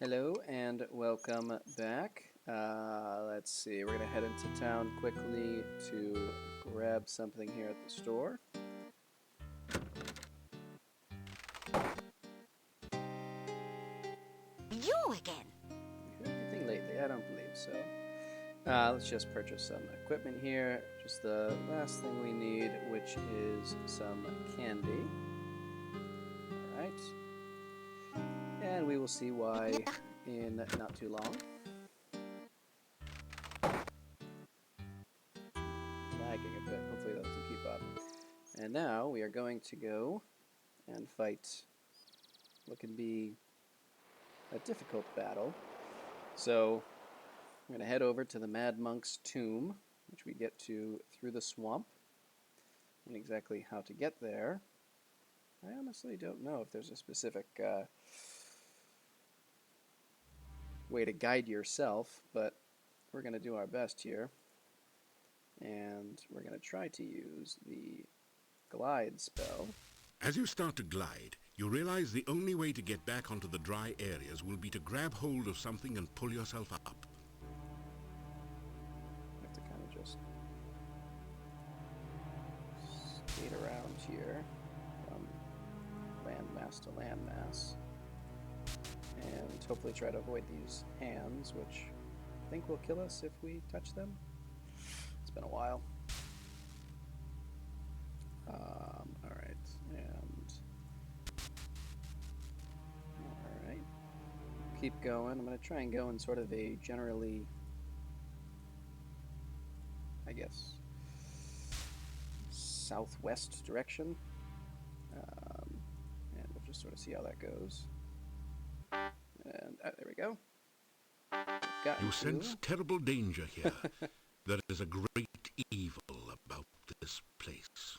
Hello and welcome back. Let's see, we're going to head into town quickly to grab something here at the store. You again? You heard anything lately? I don't believe so. Let's just purchase some equipment here. Just the last thing we need, which is some candy. Alright. And we will see why in not too long. Lagging a bit. Hopefully that doesn't keep up. And now we are going to go and fight what can be a difficult battle. So we're going to head over to the Mad Monk's tomb, which we get to through the swamp. And exactly how to get there, I honestly don't know if there's a specific way to guide yourself, but we're going to do our best here. And we're going to try to use the glide spell. As you start to glide, you realize the only way to get back onto the dry areas will be to grab hold of something and pull yourself up. I have to kind of just skate around here from landmass to landmass. And hopefully try to avoid these hands, which I think will kill us if we touch them. It's been a while. Alright, and... Alright. Keep going. I'm going to try and go in sort of a generally, I guess, southwest direction. And we'll just sort of see how that goes. And there we go. You sense terrible danger here. There is a great evil about this place.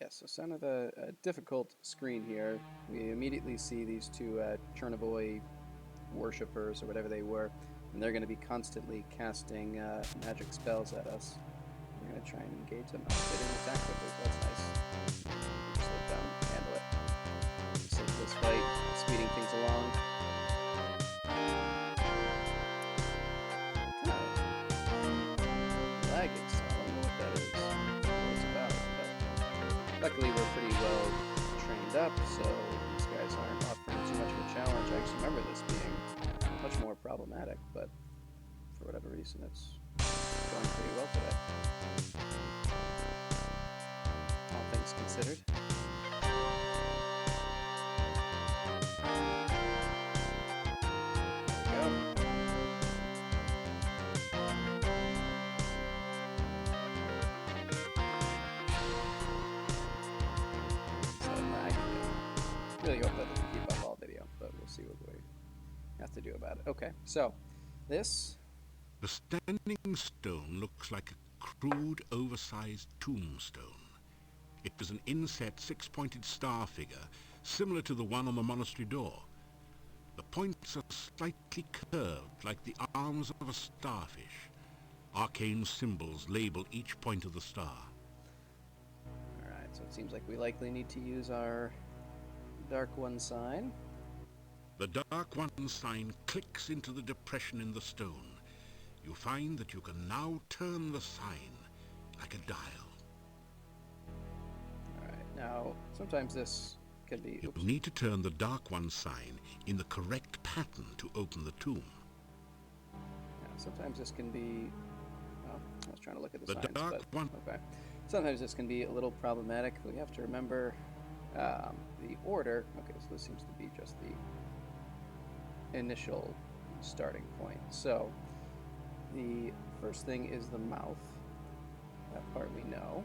Yeah, so kind of a difficult screen here. We immediately see these two Chernobyl worshippers, or whatever they were, and they're going to be constantly casting magic spells at us. We're going to try and engage them. They didn't attack quickly, so that's nice. Slow down, handle it. Save this fight, speeding things along. Lagging, so I don't know what that is, what it's about, but luckily we're pretty well trained up, so these guys aren't offering too much of a challenge. I actually remember this being much more problematic, but for whatever reason it's going pretty well today. All things considered. Really hope that doesn't keep up all video, but we'll see what we have to do about it. Okay, so this... The standing stone looks like a crude, oversized tombstone. It is an inset six-pointed star figure, similar to the one on the monastery door. The points are slightly curved, like the arms of a starfish. Arcane symbols label each point of the star. Alright, so it seems like we likely need to use our Dark One sign. The Dark One sign clicks into the depression in the stone. You find that you can now turn the sign like a dial. Alright, now sometimes this can be... You need to turn the Dark One sign in the correct pattern to open the tomb. Yeah, sometimes this can be... Well, I was trying to look at the signs, Dark One... Okay. Sometimes this can be a little problematic. We have to remember the order. Okay, so this seems to be just the initial starting point. So the first thing is the mouth. That part we know.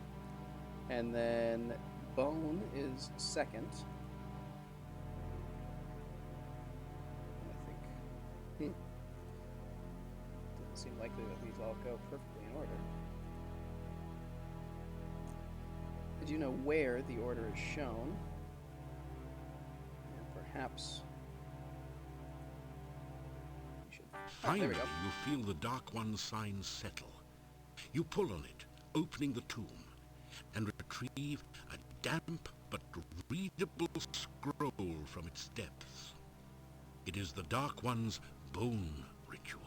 And then bone is second. I think... Doesn't seem likely that these all go perfectly in order. I do know where the order is shown. And perhaps... Finally, you feel the Dark One sign settle. You pull on it, opening the tomb, and retrieve a damp but readable scroll from its depths. It is the Dark One's bone ritual.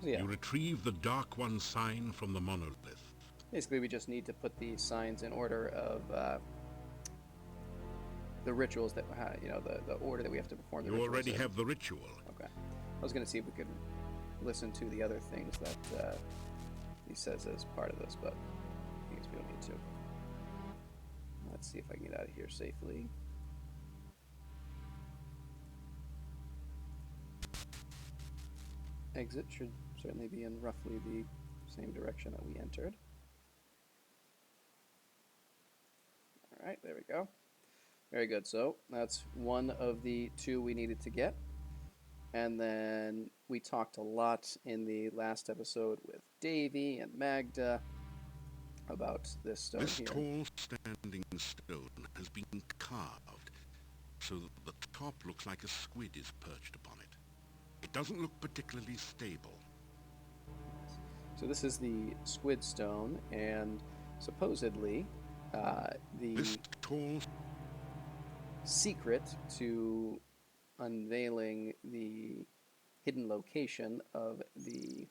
So yeah, You retrieve the Dark One sign from the monolith. basically we just need to put the signs in order of the rituals that, the order that we have to perform the You rituals already in. have the ritual. Okay. I was going to see if we could listen to the other things that he says as part of this, but I guess we don't need to. Let's see if I can get out of here safely. Exit should certainly be in roughly the same direction that we entered. All right, there we go. Very good. So that's one of the two we needed to get. And then we talked a lot in the last episode with Davy and Magda about this stone This here. tall standing stone has been carved so that the top looks like a squid is perched upon it. It doesn't look particularly stable. So this is the Squid Stone, and supposedly This the tall secret to unveiling the hidden location of the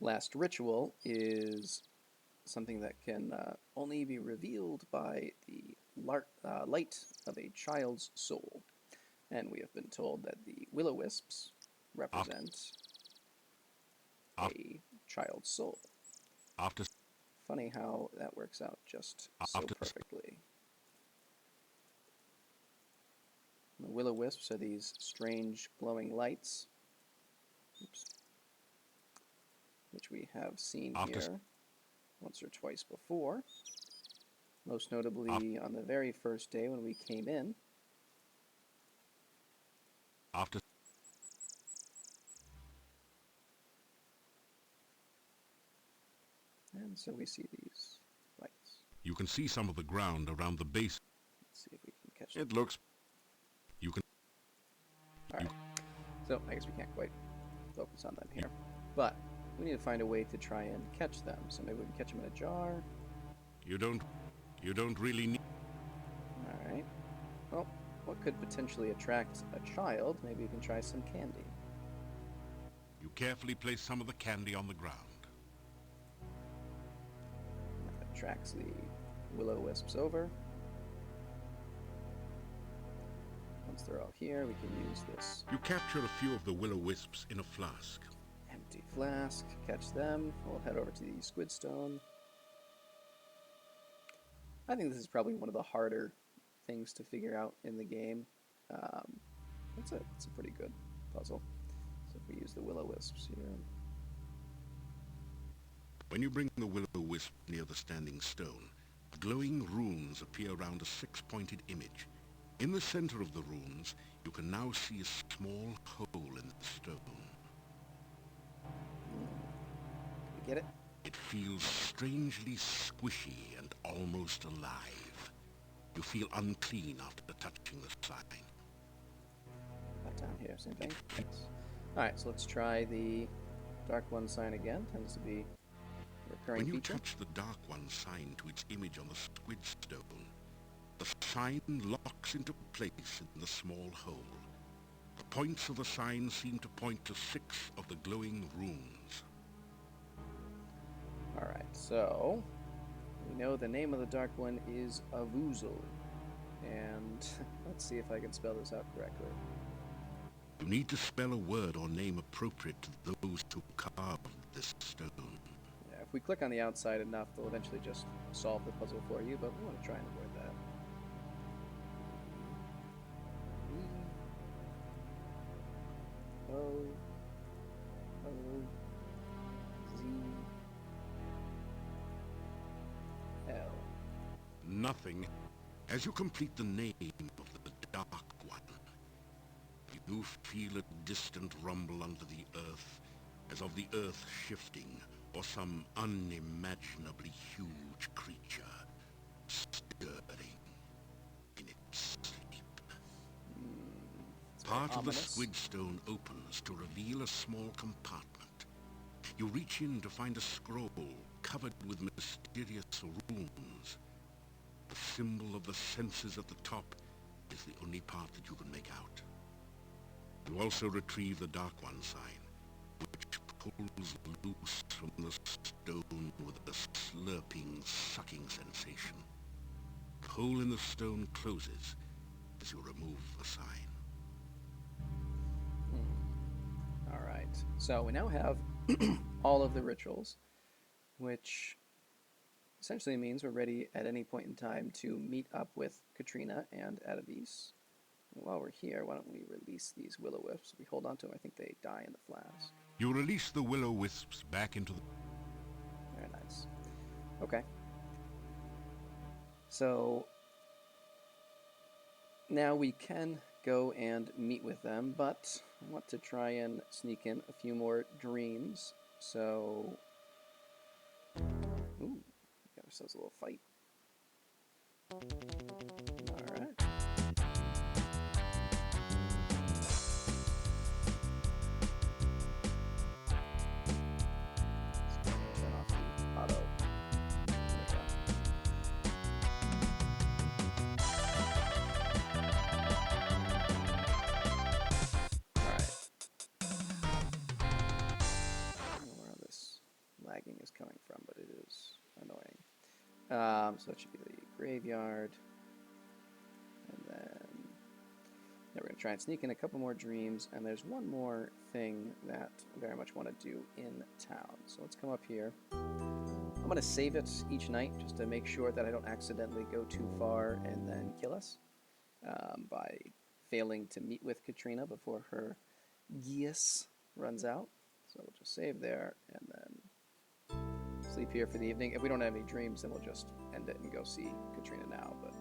last ritual is something that can only be revealed by the light of a child's soul. And we have been told that the Willow Wisps represent a child's soul. after Funny how that works out just so perfectly. The Willow Wisps are these strange glowing lights, which we have seen here once or twice before. Most notably on the very first day when we came in. after And so we see these lights. you can see some of the ground around the base. Let's see if we can catch them. It looks you can Alright, so I guess we can't quite focus on them here. But we need to find a way to try and catch them. So maybe we can catch them in a jar. you don't really need Alright. Well, what could potentially attract a child? Maybe we can try some candy. you carefully place some of the candy on the ground. That attracts the Willow Wisps over. Once they're all here, we can use this You capture a few of the Willow Wisps in a flask. empty flask, catch them. We'll head over to the Squid Stone. I think this is probably one of the harder things to figure out in the game. It's a pretty good puzzle. So if we use the Willow Wisps here. When you bring the Willow Wisp near the standing stone, glowing runes appear around a six-pointed image. In the center of the runes, you can now see a small hole in the stone. We get it? It feels strangely squishy and almost alive. You feel unclean after touching the sign. Back down here, same thing. Thanks. Alright, so let's try the Dark One sign again. Tends to be a recurring When you feature. touch the Dark One sign to its image on the Squid Stone, the sign locks into place in the small hole. The points of the sign seem to point to 6 of the glowing runes. Alright, so we know the name of the Dark One is Avuzul. And let's see if I can spell this out correctly. You need to spell a word or name appropriate to those who carved this stone. Yeah, if we click on the outside enough, they'll eventually just solve the puzzle for you, but we want to try and avoid that. O Z L. Nothing. As you complete the name of the Dark One, you feel a distant rumble under the earth, as of the earth shifting, or some unimaginably huge creature stirring in its sleep. Part of the Squid Stone opens to reveal a small compartment. You reach in to find a scroll covered with mysterious runes. The symbol of the senses at the top is the only part that you can make out. You also retrieve the Dark One sign, which pulls loose from the stone with a slurping, sucking sensation. The hole in the stone closes as you remove the sign. All right. So we now have all of the rituals, which essentially means we're ready at any point in time to meet up with Katrina and Adabis. While we're here, why don't we release these Willow Wisps? We hold on to them. I think they die in the flask. You release the Willow Wisps back into the... Very nice. Okay. So now we can go and meet with them, but I want to try and sneak in a few more dreams. So, ooh, got ourselves a little fight. All right. Turn off the auto. Lagging is coming from, but it is annoying. So that should be the graveyard. And then we're going to try and sneak in a couple more dreams. And there's one more thing that I very much want to do in town. So let's come up here. I'm going to save it each night just to make sure that I don't accidentally go too far and then kill us by failing to meet with Katrina before her geas runs out. So we'll just save there and then sleep here for the evening. If we don't have any dreams, then we'll just end it and go see Katrina now. But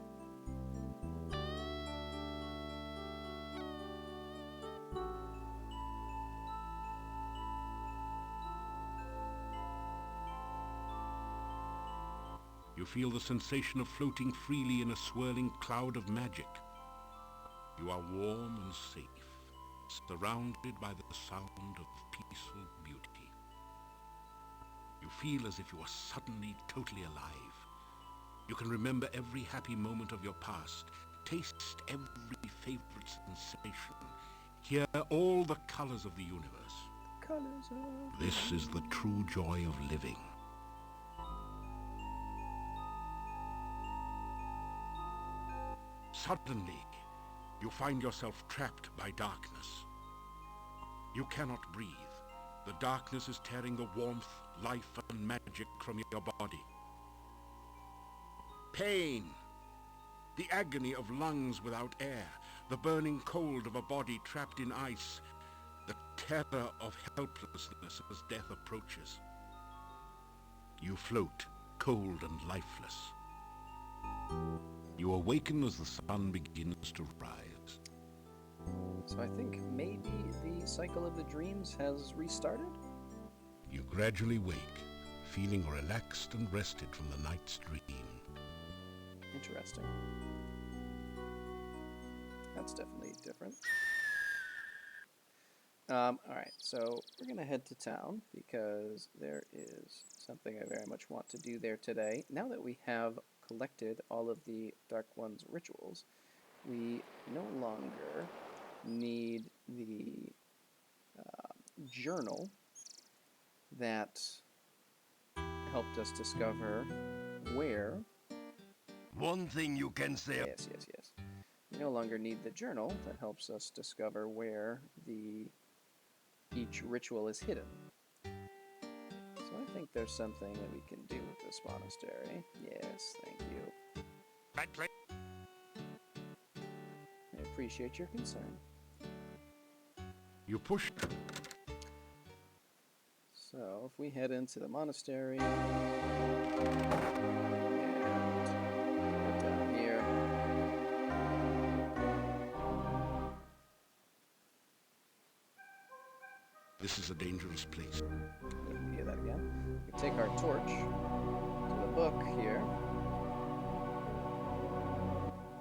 You feel the sensation of floating freely in a swirling cloud of magic. You are warm and safe, surrounded by the sound of peaceful beauty. You feel as if you are suddenly totally alive. You can remember every happy moment of your past, taste every favorite sensation, hear all the colors of the universe. This is the true joy of living. Suddenly, you find yourself trapped by darkness. You cannot breathe. The darkness is tearing the warmth, life, and magic from your body. Pain, the agony of lungs without air, the burning cold of a body trapped in ice, the terror of helplessness as death approaches. You float, cold and lifeless. You awaken as the sun begins to rise. So I think maybe the cycle of the dreams has restarted? You gradually wake, feeling relaxed and rested from the night's dream. Interesting. That's definitely different. Alright, so we're going to head to town because there is something I very much want to do there today. Now that we have collected all of the Dark One's rituals, we no longer need the journal that helped us discover where... One thing you can say... Yes. We no longer need the journal that helps us discover where each ritual is hidden. So I think there's something that we can do with this monastery. Yes, thank you. I appreciate your concern. You push. So if we head into the monastery and head down here. This is a dangerous place. Hear that again. We take our torch to the book here.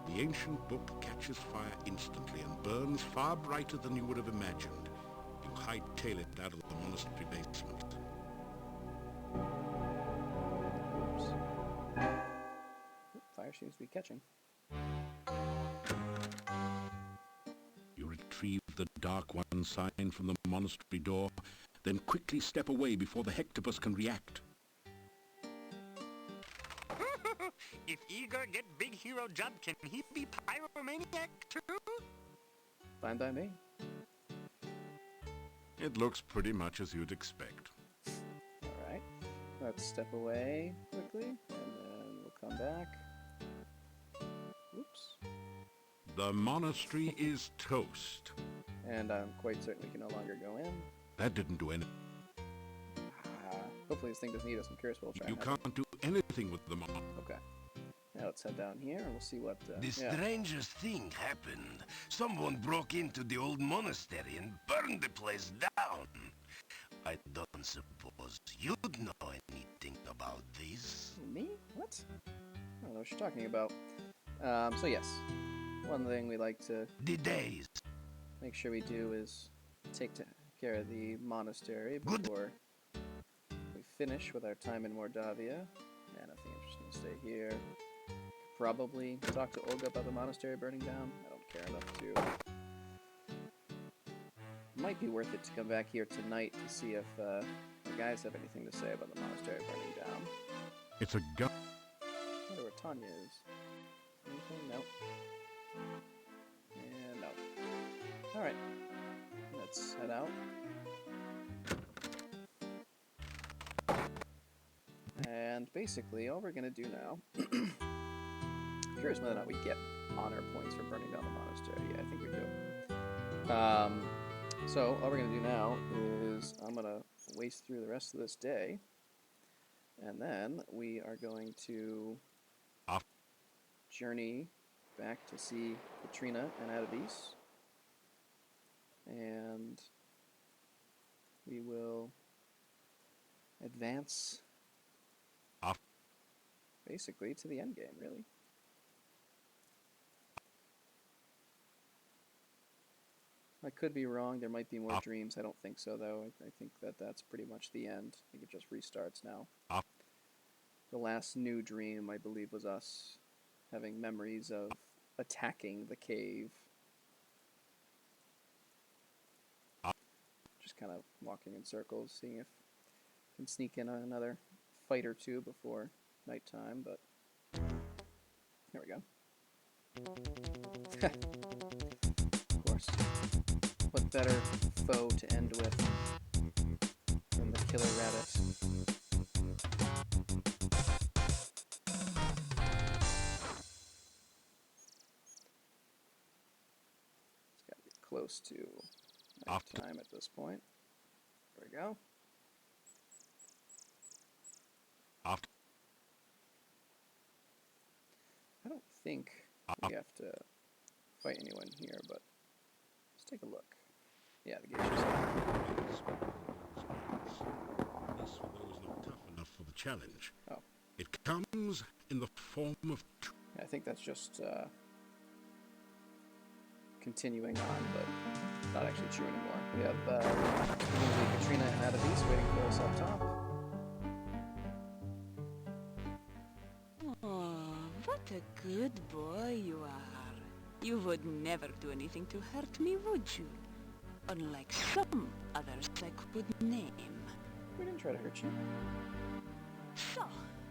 The ancient book catches fire instantly and burns far brighter than you would have imagined. You hightail it out of the monastery basement. Oops. Fire seems to be catching. retrieve the Dark One sign from the monastery door, then quickly step away before the Hectopus can react. If Igor get big hero job, can he be pyromaniac too? Fine by me. It looks pretty much as you'd expect. Alright. Let's step away quickly, and then we'll come back. Oops. The monastery is toast. And I'm quite certain we can no longer go in. That didn't do anything. Hopefully this thing doesn't eat us some Curse. We'll try You and have it. can't do anything with the monastery. Okay. Now let's head down here and we'll see what... The strangest thing happened. Someone broke into the old monastery and burned the place down. I don't suppose you'd know anything about this. Me? What? I don't know what you're talking about. So yes, one thing we like to The days. make sure we do is take care of the monastery Good. before we finish with our time in Mordavia. Yeah, nothing interesting to say here. Probably talk to Olga about the monastery burning down. I don't care enough to. Might be worth it to come back here tonight to see if the guys have anything to say about the monastery burning down. It's a gun. I wonder where Tanya is. Anything? Nope. And no. Alright. Let's head out. And basically, all we're gonna do now... curious whether or not we get honor points for burning down the monastery. Yeah, I think we do. So, all we're gonna do now is I'm gonna waste through the rest of this day. And then we are going to journey back to see Katrina and Adabis. And we will advance basically to the end game, really. I could be wrong. There might be more dreams. I don't think so, though. I think that that's pretty much the end. I think it just restarts now. The last new dream, I believe, was us having memories of attacking the cave. Just kind of walking in circles, seeing if we can sneak in another fight or two before nighttime, but there we go. Of course. What better foe to end with than the killer rabbit? It's got to be close to nighttime at this point. There we go. I don't think we have to fight anyone here, but let's take a look. Yeah, the geishas. This for those not tough enough for the challenge. Oh. It comes in the form of I think that's just continuing on, but not actually true anymore. We have Katrina and Adabis waiting for us up top. Oh, what a good boy you are. You would never do anything to hurt me, would you? Unlike some others I could name. We didn't try to hurt you. So,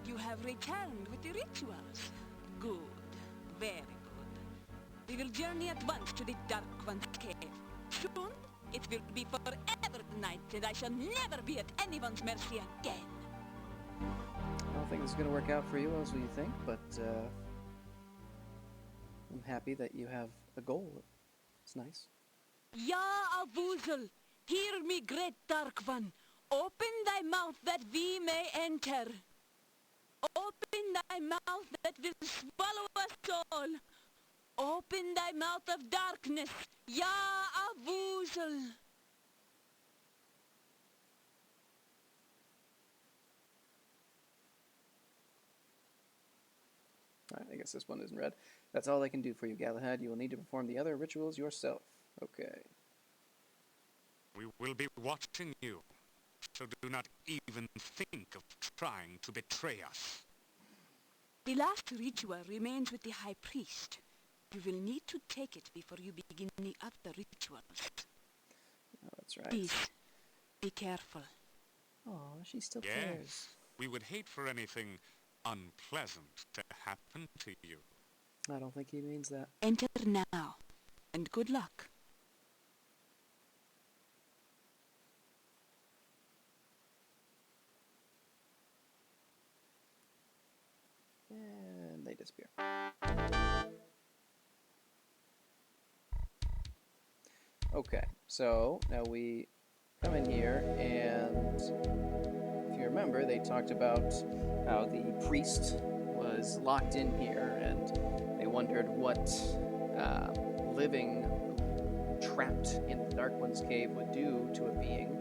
you have returned with the rituals. Good. Very good. We will journey at once to the Dark One's cave. Soon, it will be forever night, and I shall never be at anyone's mercy again. I don't think this is going to work out for you as you think, but I'm happy that you have a goal. It's nice. Ya Avuzel, hear me, great Dark One. Open thy mouth that we may enter. Open thy mouth that will swallow us all. Open thy mouth of darkness, Ya Avuzel. Alright, I guess this one isn't read. That's all I can do for you, Galahad. You will need to perform the other rituals yourself. Okay. We will be watching you, so do not even think of trying to betray us. The last ritual remains with the High Priest. You will need to take it before you begin the other rituals. Oh, that's right. Please, be careful. Oh, she still Yes, cares. we would hate for anything unpleasant to happen to you. I don't think he means that. Enter now, and good luck. And they disappear. Okay, so now we come in here, and if you remember, they talked about how the priest was locked in here, and they wondered what living trapped in the Dark One's cave would do to a being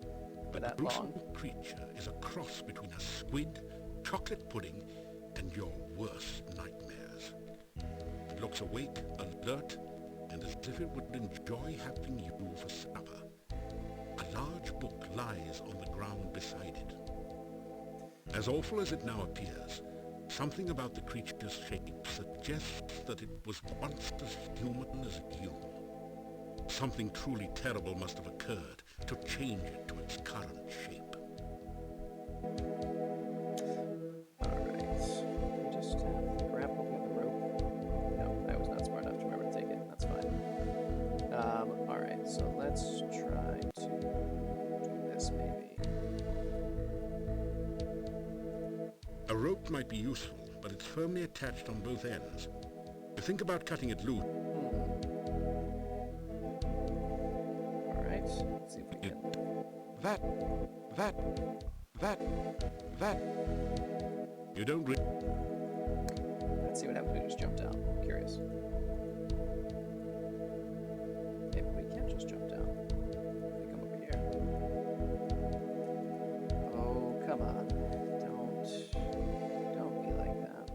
for that long. The gruesome creature is a cross between a squid, chocolate pudding, and your worst nightmares. It looks awake, alert, and as if it would enjoy having you for supper. A large book lies on the ground beside it. As awful as it now appears, something about the creature's shape suggests that it was once as human as you. Something truly terrible must have occurred to change it to its current shape. Alright, we just grappled with the rope. No, I was not smart enough to remember to take it. That's fine. Alright, so let's try to do this maybe. A rope might be useful, but it's firmly attached on both ends. You think about cutting it loose. Alright, let's see if we can. That. You don't Let's see what happens if we just jump down. I'm curious. Maybe we can't just jump down. We come over here. Oh, come on. Don't be like that.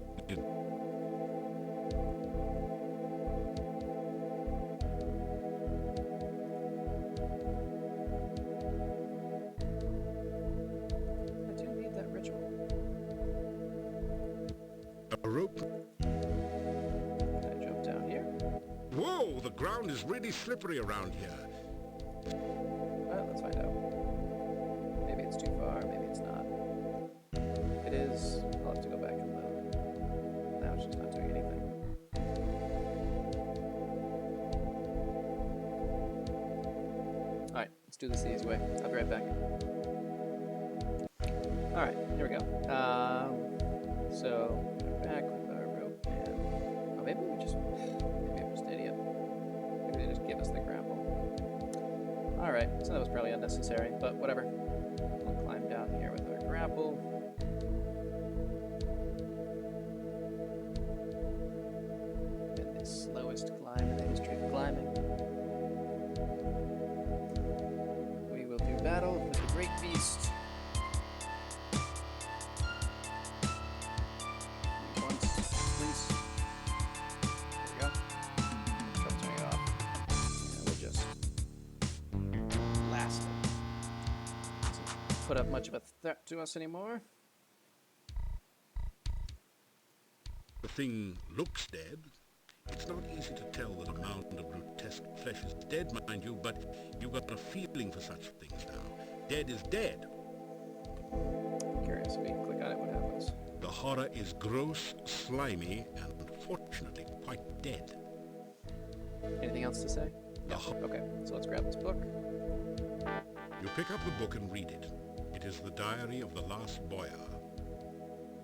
I do need that ritual. A rope. Can I jump down here? Whoa, the ground is really slippery around here. Well, let's find out. Maybe it's too far, maybe it's not. If it is, I'll have to go back and look. Now it's just not doing anything. Alright, let's do this the easy way. I'll be right back. Alright, here we go. So, we're back with our rope and... Oh, maybe I'm just an idiot. Maybe they just give us the grapple. Alright, so that was probably unnecessary, but whatever. We'll climb down here with our grapple. And the slowest climb in the history of climbing. We will do battle with the great beast. Once, please. There we go. Try turning it off. And we'll just blast it. Doesn't put up much of a threat to us anymore. The thing looks dead. It's not easy to tell that a mound of grotesque flesh is dead, mind you, but you've got a feeling for such things now. Dead is dead. I'm curious if we click on it, what happens? The horror is gross, slimy, and fortunately quite dead. Anything else to say? The Okay, so let's grab this book. You pick up the book and read it. It is the diary of the last boyar.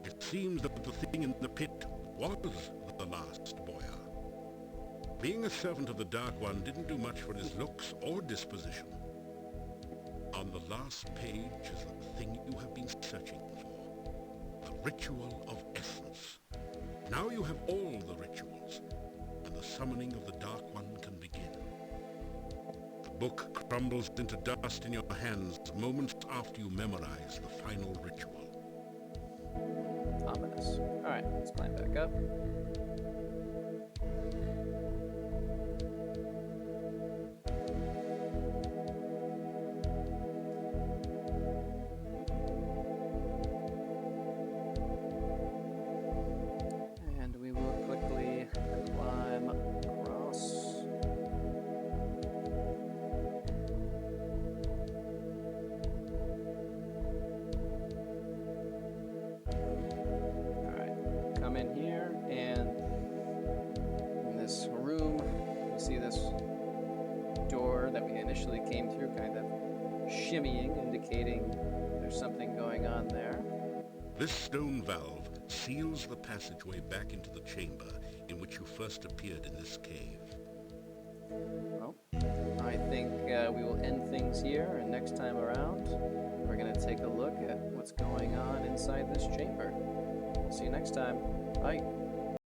It seems that the thing in the pit was the last boyar. Being a servant of the Dark One didn't do much for his looks or disposition. On the last page is the thing you have been searching for. The ritual of essence. Now you have all the rituals, and the summoning of the Dark One can begin. The book crumbles into dust in your hands moments after you memorize the final ritual. Ominous. Alright, let's climb back up. And we will quickly climb across come in here, and in this room, you see this door that we initially came through kind of shimmying, indicating there's something going on there. This stone valve seals the passageway back into the chamber in which you first appeared in this cave. Well, I think we will end things here, and next time around, we're going to take a look at what's going on inside this chamber. See you next time. Bye.